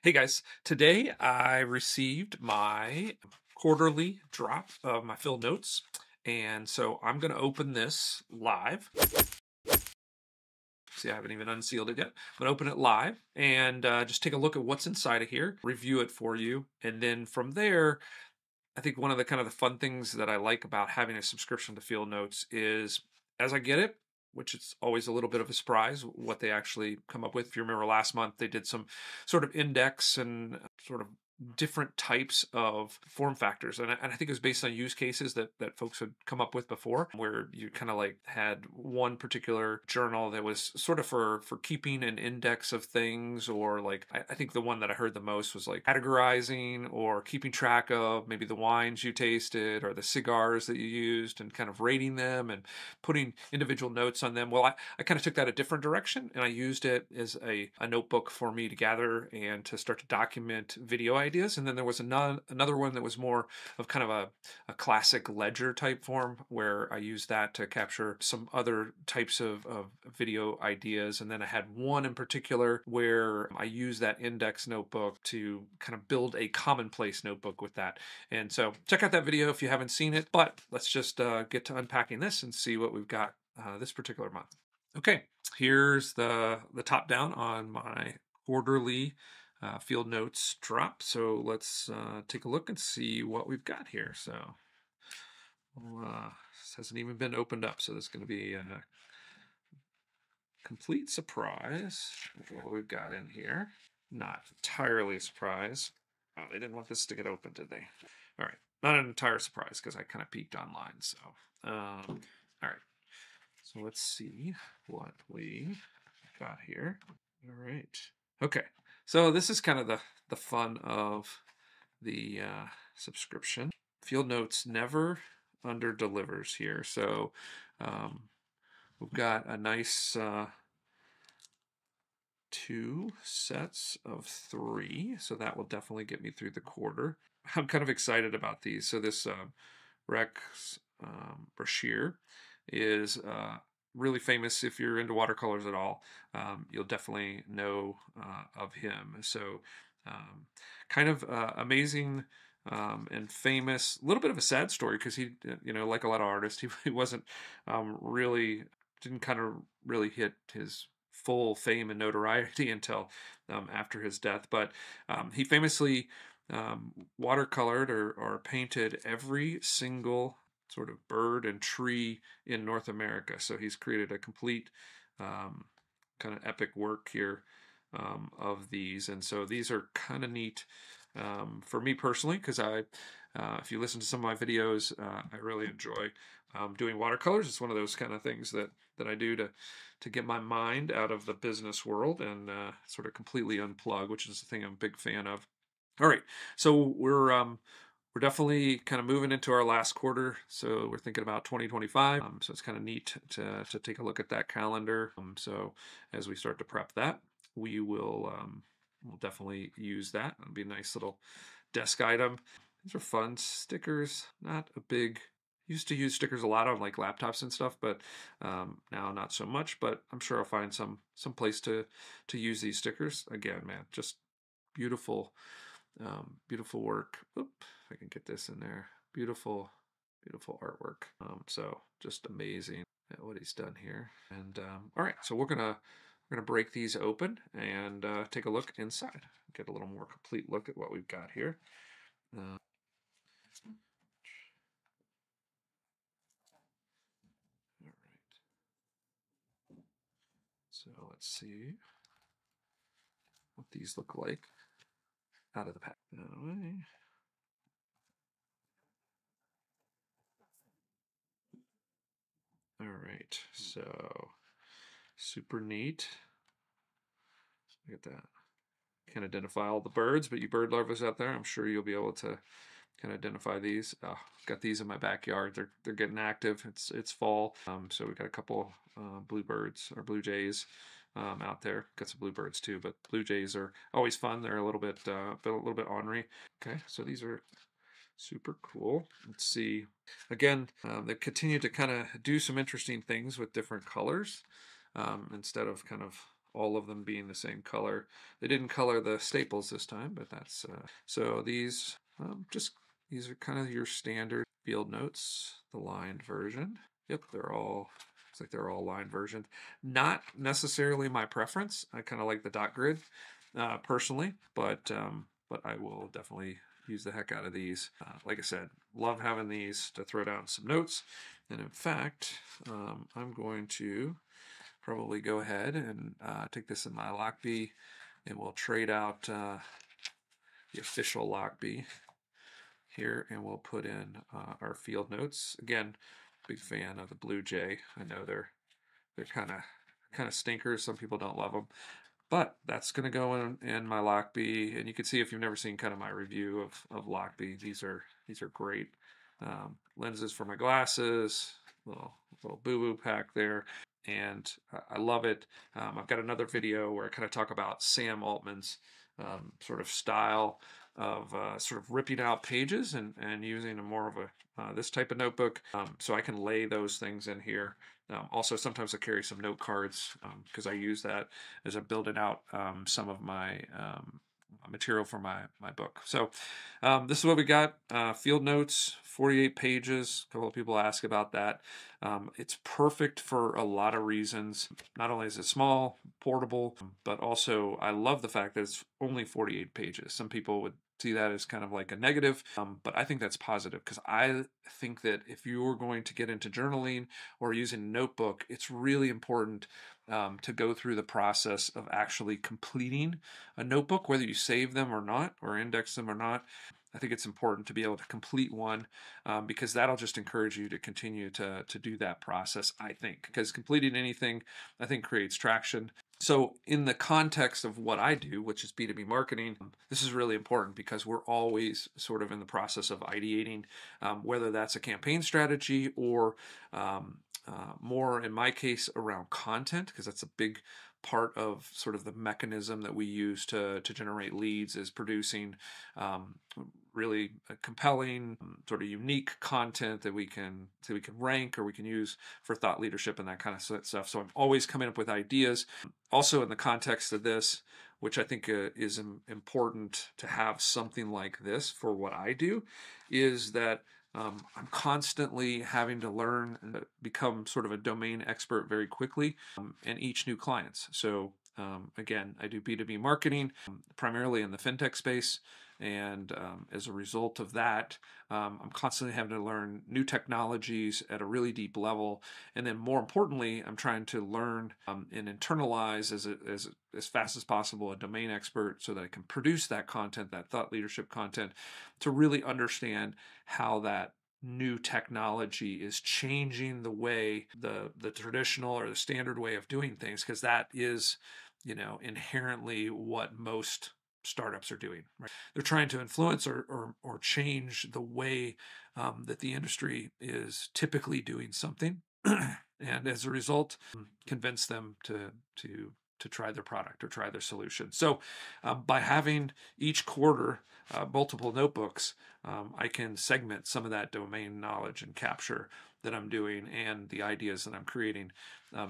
Hey guys, today I received my quarterly drop of my field notes, and so I'm going to open this live. See, I haven't even unsealed it yet. I'm going to open it live and just take a look at what's inside of here, review it for you, and then from there, I think one of the kind of the fun things that I like about having a subscription to Field Notes is as I get it, which it's always a little bit of a surprise what they actually come up with. If you remember last month, they did some sort of index and sort of different types of form factors. And I think it was based on use cases that folks had come up with before, where you kind of like had one particular journal that was sort of for keeping an index of things, or like I think the one that I heard the most was like categorizing or keeping track of maybe the wines you tasted or the cigars that you used and kind of rating them and putting individual notes on them. Well, I kind of took that a different direction, and I used it as a notebook for me to gather and to start to document video ideas. And then there was another one that was more of kind of a classic ledger type form, where I used that to capture some other types of video ideas. And then I had one in particular where I used that index notebook to kind of build a commonplace notebook with that. And so check out that video if you haven't seen it, but let's just get to unpacking this and see what we've got this particular month. Okay, here's the top down on my quarterly field notes drop. So let's take a look and see what we've got here. So this hasn't even been opened up, so this is going to be a complete surprise what we've got in here. Not entirely a surprise. Oh, they didn't want this to get open, did they? All right, not an entire surprise because I kind of peeked online. So all right, so let's see what we got here. All right. Okay. So this is kind of the fun of the subscription. Field Notes never under delivers here. So we've got a nice 2 sets of 3. So that will definitely get me through the quarter. I'm kind of excited about these. So this Rex Brasher is really famous. If you're into watercolors at all, you'll definitely know of him. So kind of amazing and famous. A little bit of a sad story because he, like a lot of artists, he wasn't didn't kind of really hit his full fame and notoriety until after his death. But he famously watercolored or painted every single sort of bird and tree in North America. So he's created a complete kind of epic work here of these. And so these are kind of neat for me personally, because if you listen to some of my videos, I really enjoy doing watercolors. It's one of those kind of things that I do to get my mind out of the business world and sort of completely unplug, which is the thing I'm a big fan of. All right, so we're definitely kind of moving into our last quarter, so we're thinking about 2025. So it's kind of neat to take a look at that calendar. So as we start to prep that, we will we'll definitely use that. It'll be a nice little desk item. These are fun stickers. Not a big. Used to use stickers a lot on like laptops and stuff, but now not so much. But I'm sure I'll find some place to use these stickers. Again, man, just beautiful, beautiful work. Oop, if I can get this in there. Beautiful, beautiful artwork. So just amazing at what he's done here. And all right, so we're gonna break these open and take a look inside. Get a little more complete look at what we've got here. So let's see what these look like out of the pack. That way. All right, so super neat. Look at that. Can't identify all the birds, but you bird lovers out there, I'm sure you'll be able to kind of identify these. Got these in my backyard. They're getting active. It's fall, so we got a couple bluebirds or blue jays out there. Got some bluebirds too, but blue jays are always fun. They're a little bit ornery. Okay, so these are super cool. Let's see. Again, they continue to kind of do some interesting things with different colors instead of kind of all of them being the same color. They didn't color the staples this time, but that's so these these are kind of your standard field notes, the lined version. Yep, they're all, looks like they're all lined versions. Not necessarily my preference. I kind of like the dot grid personally, but I will definitely use the heck out of these. Like I said, love having these to throw down some notes. And in fact, I'm going to probably go ahead and take this in my Lochby, and we'll trade out the official Lochby here, and we'll put in our field notes. Again, big fan of the Blue Jay. I know they're kind of stinkers. Some people don't love them, but that's going to go in my Lochby, and you can see if you've never seen kind of my review of Lochby. These are great lenses for my glasses. Little boo-boo pack there, and I love it. I've got another video where I kind of talk about Sam Altman's sort of style of sort of ripping out pages and using a more of a this type of notebook, so I can lay those things in here. Also, sometimes I carry some note cards because I use that as I'm building out some of my material for my book. So this is what we got. Field notes, 48 pages. A couple of people ask about that. It's perfect for a lot of reasons. Not only is it small, portable, but also I love the fact that it's only 48 pages. Some people would see that as kind of like a negative, but I think that's positive, because I think that if you're going to get into journaling or using a notebook, it's really important to go through the process of actually completing a notebook, whether you save them or not, or index them or not. I think it's important to be able to complete one, because that'll just encourage you to continue to do that process, I think, because completing anything, I think, creates traction. So in the context of what I do, which is B2B marketing, this is really important because we're always sort of in the process of ideating, whether that's a campaign strategy or more, in my case, around content, because that's a big part of sort of the mechanism that we use to generate leads, is producing really compelling, sort of unique content that we can rank, or we can use for thought leadership and that kind of stuff. So I'm always coming up with ideas. Also, in the context of this, which I think is important to have something like this for what I do, is that I'm constantly having to learn and become sort of a domain expert very quickly in each new clients. So again, I do B2B marketing primarily in the fintech space. And as a result of that, I'm constantly having to learn new technologies at a really deep level. And then more importantly, I'm trying to learn and internalize as fast as possible a domain expert, so that I can produce that content, that thought leadership content, to really understand how that new technology is changing the way the traditional or the standard way of doing things, because that is, inherently what most startups are doing, right? They're trying to influence or change the way that the industry is typically doing something, and as a result, convince them to try their product or try their solution. So by having each quarter multiple notebooks, I can segment some of that domain knowledge and capture that I'm doing, and the ideas that I'm creating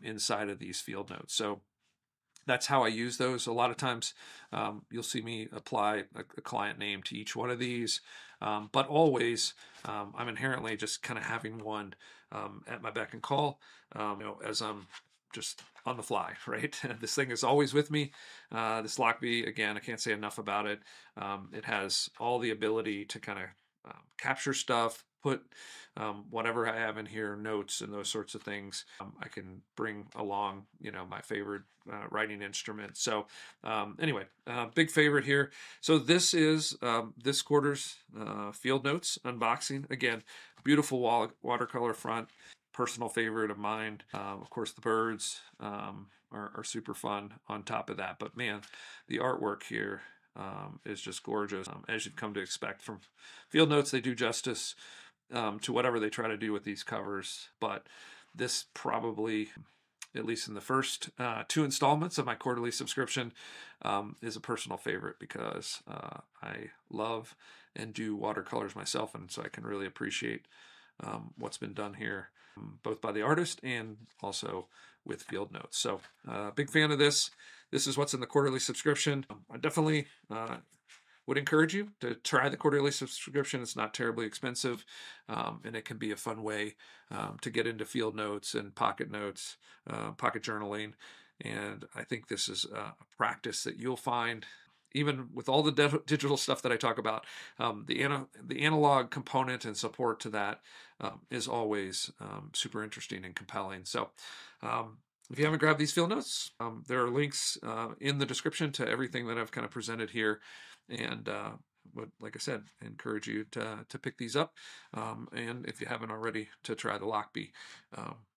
inside of these field notes. So that's how I use those. A lot of times you'll see me apply a client name to each one of these, but always I'm inherently just kind of having one at my beck and call, as I'm just on the fly, right? This thing is always with me. This Lochby, again, I can't say enough about it. It has all the ability to kind of capture stuff, put whatever I have in here, notes and those sorts of things. I can bring along, my favorite writing instrument. So anyway, big favorite here. So this is this quarter's field notes unboxing. Again, beautiful watercolor front. Personal favorite of mine. Of course, the birds are super fun on top of that. But man, the artwork here is just gorgeous, as you've come to expect from field notes. They do justice to whatever they try to do with these covers. But this probably, at least in the first 2 installments of my quarterly subscription, is a personal favorite, because I love and do watercolors myself, and so I can really appreciate what's been done here, both by the artist and also with field notes. So big fan of this. This is what's in the quarterly subscription. I definitely would encourage you to try the quarterly subscription. It's not terribly expensive, and it can be a fun way to get into field notes and pocket notes, pocket journaling. And I think this is a practice that you'll find, even with all the digital stuff that I talk about, the analog component and support to that is always super interesting and compelling. So if you haven't grabbed these field notes, there are links in the description to everything that I've kind of presented here. And would, like I said, encourage you to pick these up. And if you haven't already, to try the Lochby.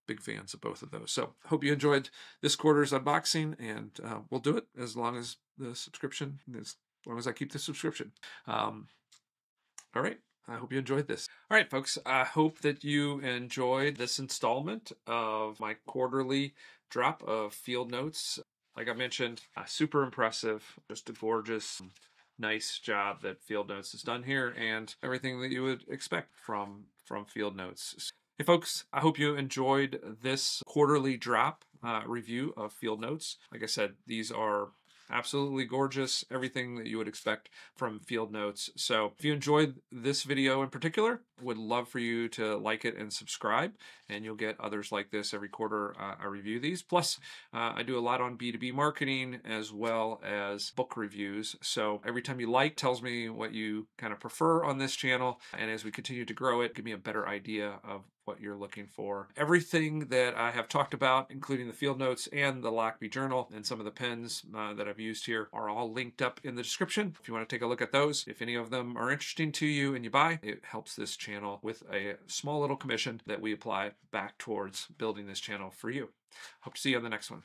Big fans of both of those. So hope you enjoyed this quarter's unboxing, and we'll do it as long as the subscription, as long as I keep the subscription. All right. I hope you enjoyed this. All right, folks. I hope that you enjoyed this installment of my quarterly drop of field notes. Like I mentioned, super impressive, just a gorgeous, nice job that Field Notes has done here, and everything that you would expect from Field Notes. Hey folks, I hope you enjoyed this quarterly drop review of Field Notes. Like I said, these are absolutely gorgeous, everything that you would expect from Field Notes. So if you enjoyed this video in particular, would love for you to like it and subscribe, and you'll get others like this every quarter. I review these. Plus, I do a lot on B2B marketing as well as book reviews. So every time you like, tells me what you kind of prefer on this channel. And as we continue to grow it, give me a better idea of what you're looking for. Everything that I have talked about, including the field notes and the Lochby journal and some of the pens that I've used here, are all linked up in the description. If you want to take a look at those, if any of them are interesting to you and you buy, it helps this channel with a small little commission that we apply back towards building this channel for you. Hope to see you on the next one.